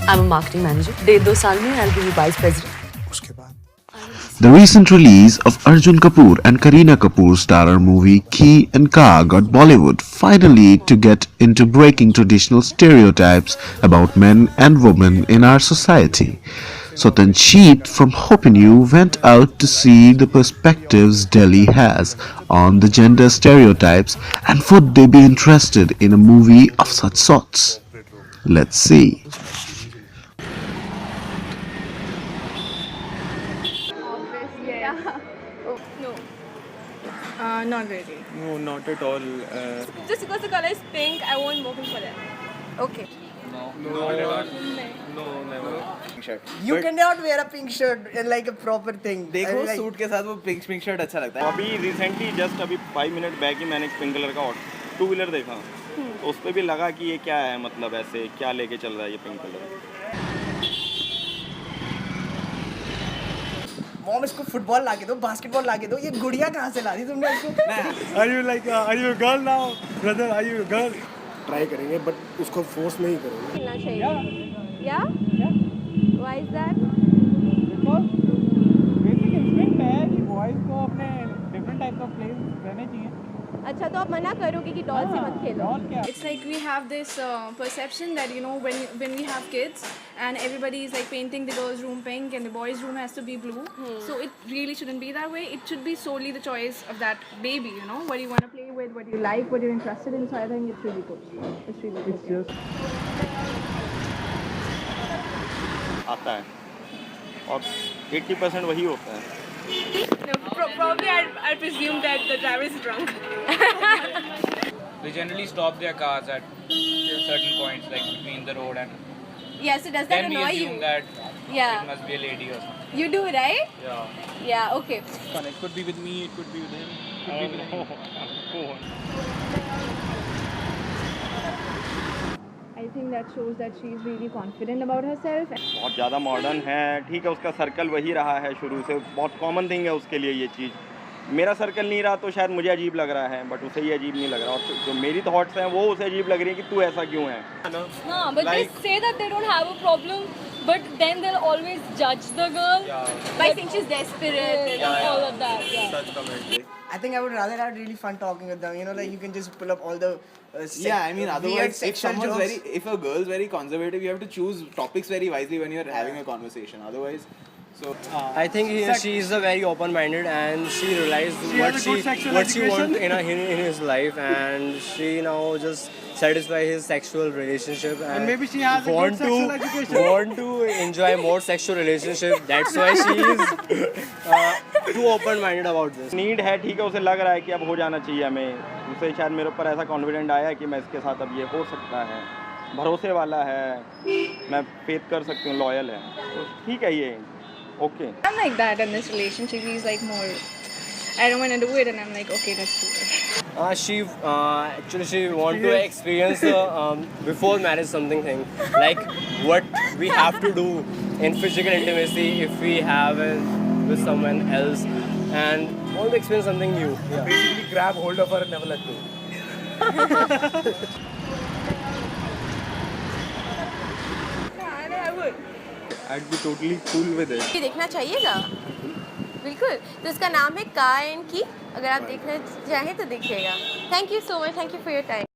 I'm a marketing manager. 1.5 साल में I'll be vice president. उसके बाद The recent release of Arjun Kapoor and Kareena Kapoor's starrer movie Key and Ka got Bollywood finally to get into breaking traditional stereotypes about men and women in our society. So Tanjeet from Hope in You went out to see the perspectives Delhi has on the gender stereotypes and would they be interested in a movie of such sorts? Let's see. Not really. no, not at all. Just because the color is pink, I won't vote for them. Okay. You cannot wear a pink shirt like a proper thing. देखो like, suit के साथ वो pink shirt अच्छा लगता है. अभी recently just अभी 5 minute back ही मैंने एक पिंक कलर का 2 व्हीलर देखा, तो उस पर भी लगा कि ये क्या है, मतलब ऐसे क्या लेके चल रहा है ये पिंक कलर. मॉम इसको फुटबॉल ला के दो, बास्केटबॉल ला के दो. ये गुड़िया कहाँ से ला दी तुमने इसको? Are you a girl now, brother? Are you a girl? Try करेंगे बट उसको फोर्स नहीं करेंगे. मिलना चाहिए. Yeah? Why is that? Basic instinct है कि बॉयज को अपने डिफरेंट टाइप ऑफ प्लेस रहने चाहिए. अच्छा तो आप मना करोगे कि डॉल से मत खेलो. और क्या? It's like we have this perception that when we have kids and everybody is like painting the girls' room pink and the boys' room has to be blue. So it really shouldn't be that way. It should be solely the choice of that baby. What you want to play with, what you like, what you're interested in. So I think it's really good. It's really good. It's just आता है और 80% वही होता है. No, probably I'd presume that the driver is drunk. They generally stop their cars at certain points, like between the road and. Yeah, so does that Then we annoy assume you? that Yeah. it must be a lady or something. You do, right? Yeah. Yeah, okay. it could be with me, it could be with him, it could be with him. I think that shows that she's really confident about herself. बहुत ज़्यादा modern है, ठीक है, उसका circle वही रहा है शुरू से, बहुत कॉमन थिंग है उसके लिए ये चीज़. मेरा सर्कल नहीं रहा तो शायद मुझे अजीब लग रहा है, बट उसे ये अजीब नहीं लग रहा, और जो मेरी थॉट्स हैं वो उसे अजीब लग रही है कि तू ऐसा क्यों है. No, but they say that they don't have a problem, but then they'll always judge the girl By saying she's desperate and all of that. Yeah. Such comments. I think I would rather have really fun talking with them. Like you can just pull up all the Yeah, I mean, weird otherwise, sexual jokes. if a girl's very conservative, you have to choose topics very wisely when you're having a conversation. Otherwise, so I think she is a very open-minded and she realized what she wants in his life, and she now just satisfy his sexual relationship and maybe she has want to enjoy more sexual relationship. That's why she is too open-minded about this. Need है, ठीक है, उसे लग रहा है कि अब हो जाना चाहिए हमें. उसे शायद मेरे ऊपर ऐसा कॉन्फिडेंट आया है कि मैं इसके साथ अब ये हो सकता है, भरोसे वाला है, मैं फेथ कर सकती हूँ, लॉयल है, तो ठीक है ये. Okay. I'm like that in this relationship. He's like more, I don't want to do it, and I'm like, okay, let's do it. She want to experience before marriage something thing like what we have to do in physical intimacy if we have it with someone else, and want to experience something new. Yeah. Basically grab hold of her and never let go. I would. I'd be totally cool with it. ये देखना चाहिएगा. बिल्कुल. तो इसका नाम है का and की. अगर आप देखना चाहें तो देखिएगा. Thank you so much. Thank you for your time.